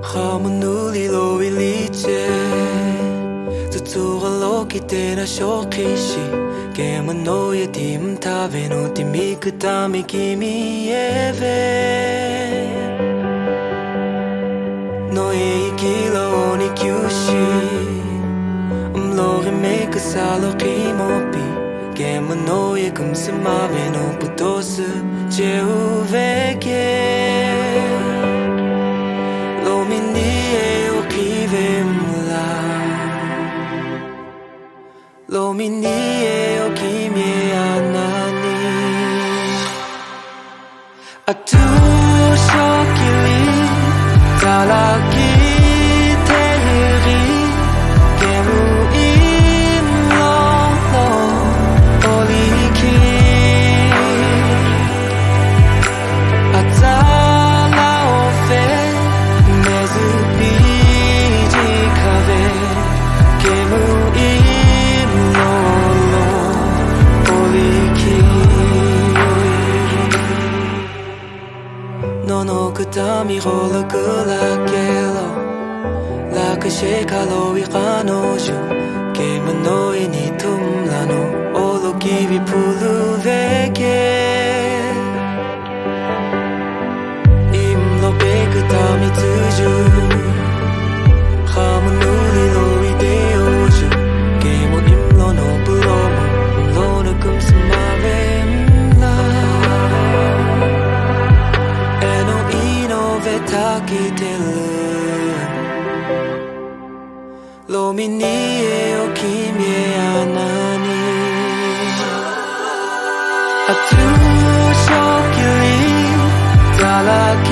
Hamunuli lo iliche Tutuga ki tera shokishi Kema no yetim tabe no timi kutami kimi eve No eikilo ni kyushi Mlori me kasalo kimopi Kema no ye kumsamave no putosu Jeuveke Lo minie o kimi anani Atu shokili talaki tehiri Gemu imlo lo oliki Atala ofe mezubiji kave Gemu No kutami rola gula gelo La kashe kalo ikano shu Kema no ini tumlano Olo kibi pulu veke Imlo be kutami tuju Hamunuli lo ideo shu Kemo imlo no buromo Mlo no kumsamave Lo minie o kimi anani Atu shokili talaki